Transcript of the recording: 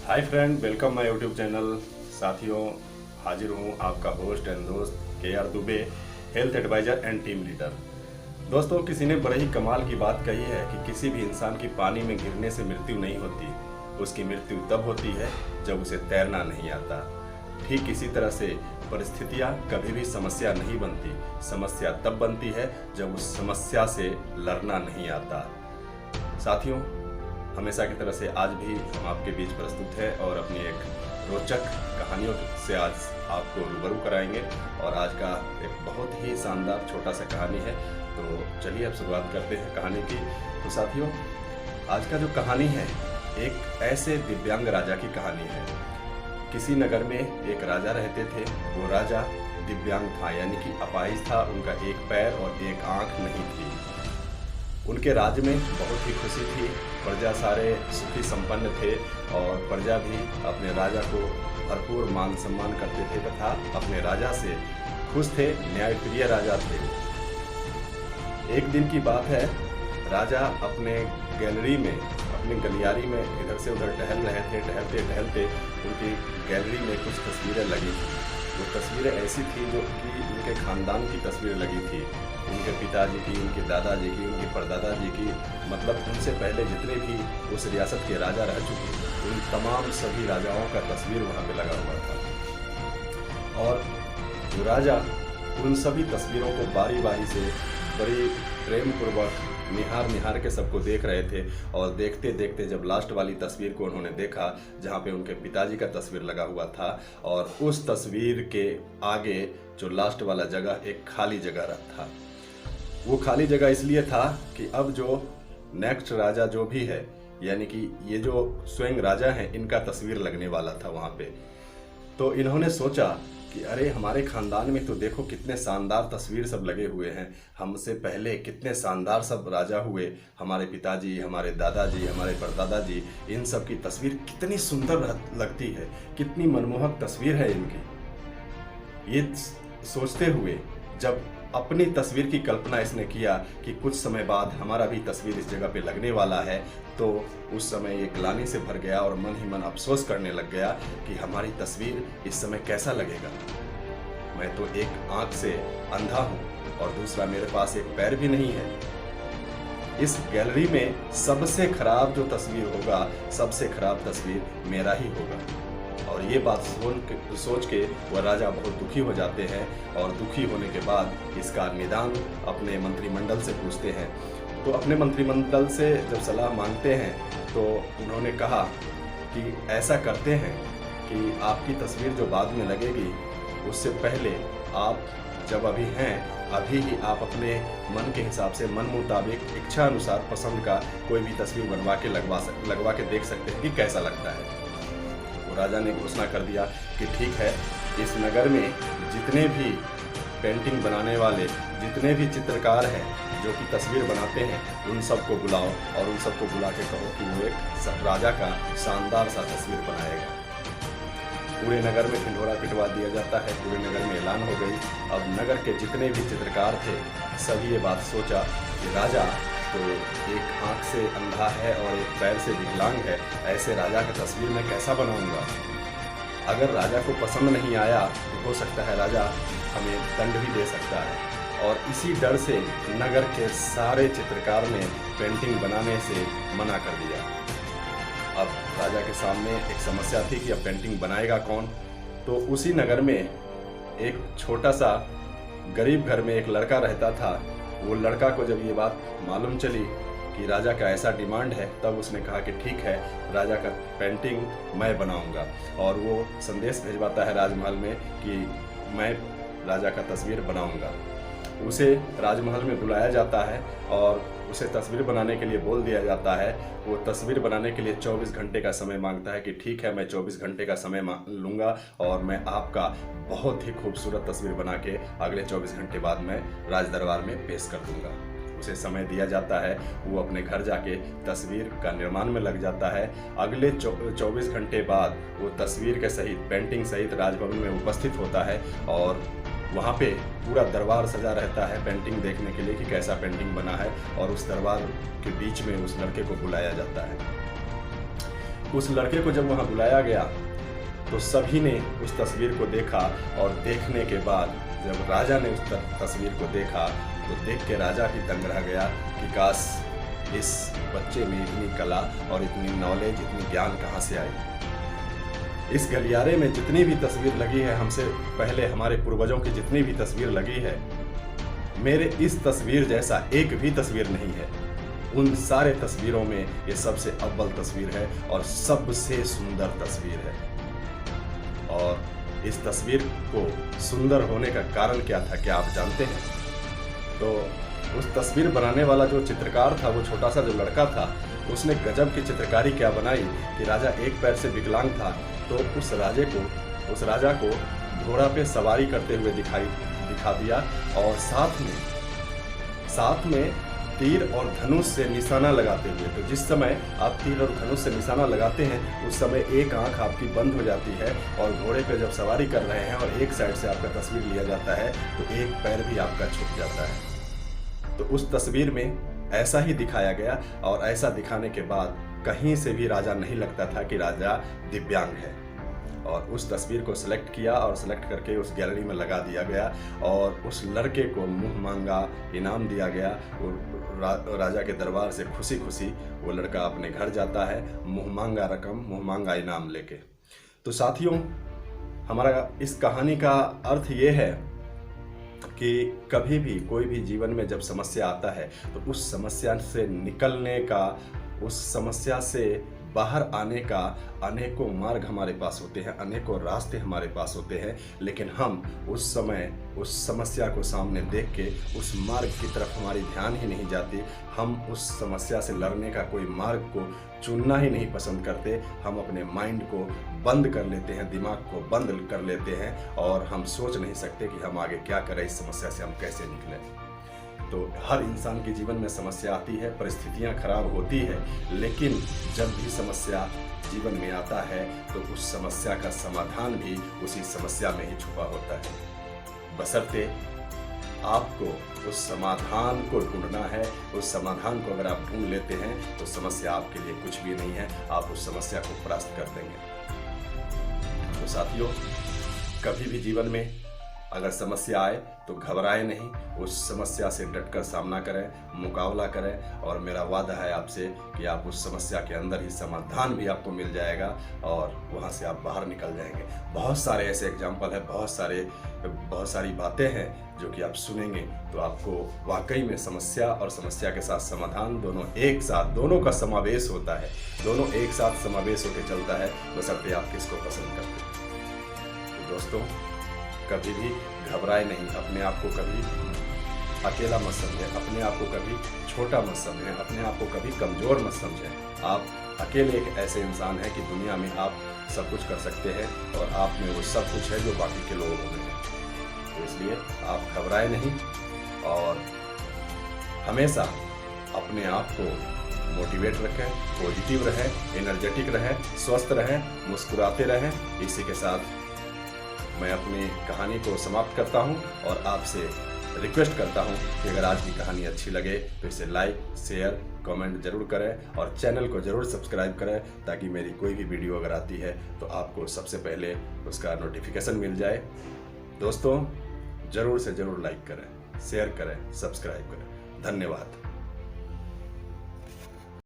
Hi friend, welcome my YouTube channel. साथियों, हाजिर हूँ आपका होस्ट एंड दोस्त KR Dubey, health advisor and team leader. दोस्तों, किसी ने बड़े ही कमाल की बात कही है कि किसी भी इंसान की पानी में गिरने से मृत्यु नहीं होती, उसकी मृत्यु तब होती है जब उसे तैरना नहीं आता। ठीक इसी तरह से परिस्थितियाँ कभी भी समस्या नहीं बनती, समस्या तब बनती है जब उस समस्या से लड़ना नहीं आता। साथियों, हमेशा की तरह से आज भी हम आपके बीच प्रस्तुत हैं और अपनी एक रोचक कहानियों से आज आपको रूबरू कराएंगे। और आज का एक बहुत ही शानदार छोटा सा कहानी है, तो चलिए अब शुरुआत करते हैं कहानी की। तो साथियों, आज का जो कहानी है एक ऐसे दिव्यांग राजा की कहानी है। किसी नगर में एक राजा रहते थे। वो राजा दिव्यांग था, यानी कि अपाहिज था, उनका एक पैर और एक आँख नहीं थी। उनके राज्य में बहुत ही खुशी थी, प्रजा सारे सुखी संपन्न थे और प्रजा भी अपने राजा को भरपूर मान सम्मान करते थे तथा अपने राजा से खुश थे, न्यायप्रिय राजा थे। एक दिन की बात है, राजा अपने गैलरी में, अपनी गलियारी में इधर से उधर टहल रहे थे। टहलते टहलते उनकी गैलरी में कुछ तस्वीरें लगी थी। वो तस्वीरें ऐसी थी जो कि उनके खानदान की तस्वीरें लगी थी, उनके पिताजी की, उनके दादाजी की, उनके परदादा की, मतलब उनसे पहले जितने भी उस रियासत के राजा रह चुके, उन तमाम सभी राजाओं का तस्वीर वहाँ पे लगा हुआ था। और वो राजा उन सभी तस्वीरों को बारी बारी से बड़ी प्रेम पूर्वक निहार के सबको देख रहे थे। और देखते देखते जब लास्ट वाली तस्वीर को उन्होंने देखा, जहाँ पे उनके पिताजी का तस्वीर लगा हुआ था, और उस तस्वीर के आगे जो लास्ट वाला जगह एक खाली जगह था। वो खाली जगह इसलिए था कि अब जो नेक्स्ट राजा जो भी है, यानी कि ये जो स्वयं राजा हैं, इनका तस्वीर लगने वाला था वहाँ पे। तो इन्होंने सोचा कि अरे, हमारे खानदान में तो देखो कितने शानदार तस्वीर सब लगे हुए हैं, हमसे पहले कितने शानदार सब राजा हुए, हमारे पिताजी, हमारे दादाजी, हमारे परदादाजी, इन सब की तस्वीर कितनी सुंदर लगती है, कितनी मनमोहक तस्वीर है इनकी। ये सोचते हुए जब अपनी तस्वीर की कल्पना इसने किया कि कुछ समय बाद हमारा भी तस्वीर इस जगह पे लगने वाला है, तो उस समय ये ग्लानि से भर गया और मन ही मन अफसोस करने लग गया कि हमारी तस्वीर इस समय कैसा लगेगा। मैं तो एक आंख से अंधा हूँ और दूसरा मेरे पास एक पैर भी नहीं है। इस गैलरी में सबसे खराब जो तस्वीर होगा, सबसे खराब तस्वीर मेरा ही होगा। और ये बात सोच के वह राजा बहुत दुखी हो जाते हैं और दुखी होने के बाद इसका निदान अपने मंत्रिमंडल से पूछते हैं। तो अपने मंत्रिमंडल से जब सलाह मांगते हैं तो उन्होंने कहा कि ऐसा करते हैं कि आपकी तस्वीर जो बाद में लगेगी, उससे पहले आप जब अभी हैं, अभी ही आप अपने मन के हिसाब से, मन मुताबिक, इच्छा अनुसार पसंद का कोई भी तस्वीर बनवा के लगवा के देख सकते हैं कि कैसा लगता है। राजा ने घोषणा कर दिया कि ठीक है, इस नगर में जितने भी पेंटिंग बनाने वाले, जितने भी चित्रकार हैं जो कि तस्वीर बनाते हैं, उन सबको बुलाओ और उन सबको बुला के कहो कि वो एक राजा का शानदार सा तस्वीर बनाएगा। पूरे नगर में ढिंढोरा पिटवा दिया जाता है, पूरे नगर में ऐलान हो गई। अब नगर के जितने भी चित्रकार थे, सभी ये बात सोचा कि राजा तो एक आँख से अंधा है और एक पैर से विकलांग है, ऐसे राजा की तस्वीर मैं कैसा बनाऊंगा। अगर राजा को पसंद नहीं आया तो हो सकता है राजा हमें दंड भी दे सकता है। और इसी डर से नगर के सारे चित्रकार ने पेंटिंग बनाने से मना कर दिया। अब राजा के सामने एक समस्या थी कि अब पेंटिंग बनाएगा कौन। तो उसी नगर में एक छोटा सा गरीब घर में एक लड़का रहता था। वो लड़का को जब ये बात मालूम चली कि राजा का ऐसा डिमांड है, तब उसने कहा कि ठीक है, राजा का पेंटिंग मैं बनाऊंगा। और वो संदेश भिजवाता है राजमहल में कि मैं राजा का तस्वीर बनाऊंगा। उसे राजमहल में बुलाया जाता है और उसे तस्वीर बनाने के लिए बोल दिया जाता है। वो तस्वीर बनाने के लिए 24 घंटे का समय मांगता है कि ठीक है, मैं 24 घंटे का समय लूँगा और मैं आपका बहुत ही खूबसूरत तस्वीर बना के अगले 24 घंटे बाद मैं राज दरबार में पेश कर दूँगा। उसे समय दिया जाता है, वो अपने घर जाके तस्वीर का निर्माण में लग जाता है। अगले 24 घंटे बाद वो तस्वीर के सहित, पेंटिंग सहित राजभवन में उपस्थित होता है और वहाँ पे पूरा दरबार सजा रहता है पेंटिंग देखने के लिए कि कैसा पेंटिंग बना है। और उस दरबार के बीच में उस लड़के को बुलाया जाता है। उस लड़के को जब वहाँ बुलाया गया तो सभी ने उस तस्वीर को देखा, और देखने के बाद जब राजा ने उस तस्वीर को देखा तो देख के राजा भी दंग रह गया कि काश इस बच्चे में इतनी कला और इतनी नॉलेज, इतनी ज्ञान कहाँ से आई। इस गलियारे में जितनी भी तस्वीर लगी है, हमसे पहले हमारे पूर्वजों की जितनी भी तस्वीर लगी है, मेरे इस तस्वीर जैसा एक भी तस्वीर नहीं है। उन सारे तस्वीरों में ये सबसे अव्वल तस्वीर है और सबसे सुंदर तस्वीर है। और इस तस्वीर को सुंदर होने का कारण क्या था, क्या आप जानते हैं? तो उस तस्वीर बनाने वाला जो चित्रकार था, वो छोटा सा जो लड़का था, उसने गजब की चित्रकारी क्या बनाई कि राजा एक पैर से विकलांग था, तो उस राजा को घोड़ा पे सवारी करते हुए दिखा दिया, और साथ में तीर और धनुष से निशाना लगाते हुए। तो जिस समय आप तीर और धनुष से निशाना लगाते हैं, उस समय एक आंख आपकी बंद हो जाती है, और घोड़े पे जब सवारी कर रहे हैं और एक साइड से आपका तस्वीर लिया जाता है तो एक पैर भी आपका छूट जाता है। तो उस तस्वीर में ऐसा ही दिखाया गया, और ऐसा दिखाने के बाद कहीं से भी राजा नहीं लगता था कि राजा दिव्यांग है। और उस तस्वीर को सिलेक्ट किया और सिलेक्ट करके उस गैलरी में लगा दिया गया, और उस लड़के को मुँह मांगा इनाम दिया गया। वो राजा के दरबार से खुशी खुशी वो लड़का अपने घर जाता है, मुँह मांगा रकम, मुँह मांगा इनाम लेके। तो साथियों, हमारा इस कहानी का अर्थ ये है कि कभी भी कोई भी जीवन में जब समस्या आता है तो उस समस्या से निकलने का, उस समस्या से बाहर आने का अनेकों मार्ग हमारे पास होते हैं, अनेकों रास्ते हमारे पास होते हैं, लेकिन हम उस समय उस समस्या को सामने देख के उस मार्ग की तरफ हमारी ध्यान ही नहीं जाती। हम उस समस्या से लड़ने का कोई मार्ग को चुनना ही नहीं पसंद करते। हम अपने माइंड को बंद कर लेते हैं, दिमाग को बंद कर लेते हैं, और हम सोच नहीं सकते कि हम आगे क्या करें, इस समस्या से हम कैसे निकलें। तो हर इंसान के जीवन में समस्या आती है, परिस्थितियां खराब होती है, लेकिन जब भी समस्या जीवन में आता है तो उस समस्या का समाधान भी उसी समस्या में ही छुपा होता है। बशर्ते आपको उस समाधान को ढूंढना है। उस समाधान को अगर आप ढूंढ लेते हैं तो समस्या आपके लिए कुछ भी नहीं है, आप उस समस्या को परास्त कर देंगे। तो साथियों, कभी भी जीवन में अगर समस्या आए तो घबराएं नहीं, उस समस्या से डटकर सामना करें, मुकाबला करें, और मेरा वादा है आपसे कि आप उस समस्या के अंदर ही समाधान भी आपको मिल जाएगा और वहाँ से आप बाहर निकल जाएंगे। बहुत सारे ऐसे एग्जाम्पल हैं, बहुत सारी बातें हैं जो कि आप सुनेंगे तो आपको वाकई में समस्या और समस्या के साथ समाधान दोनों का समावेश होता है, दोनों एक साथ समावेश होकर चलता है, बशर्ते आप किसको पसंद करते हैं। तो दोस्तों, कभी भी घबराए नहीं, अपने आप को कभी अकेला मत समझें, अपने आप को कभी छोटा मत समझें, अपने आप को कभी कमज़ोर मत समझें। आप अकेले एक ऐसे इंसान हैं कि दुनिया में आप सब कुछ कर सकते हैं, और आप में वो सब कुछ है जो बाकी के लोगों में है। तो इसलिए आप घबराए नहीं, और हमेशा अपने आप को मोटिवेट रखें, पॉजिटिव रहें, एनर्जेटिक रहें, स्वस्थ रहें, मुस्कुराते रहें। इसी के साथ मैं अपनी कहानी को समाप्त करता हूं, और आपसे रिक्वेस्ट करता हूं कि अगर आज की कहानी अच्छी लगे तो इसे लाइक, शेयर, कमेंट जरूर करें, और चैनल को जरूर सब्सक्राइब करें, ताकि मेरी कोई भी वीडियो अगर आती है तो आपको सबसे पहले उसका नोटिफिकेशन मिल जाए। दोस्तों, ज़रूर से ज़रूर लाइक करें, शेयर करें, सब्सक्राइब करें। धन्यवाद।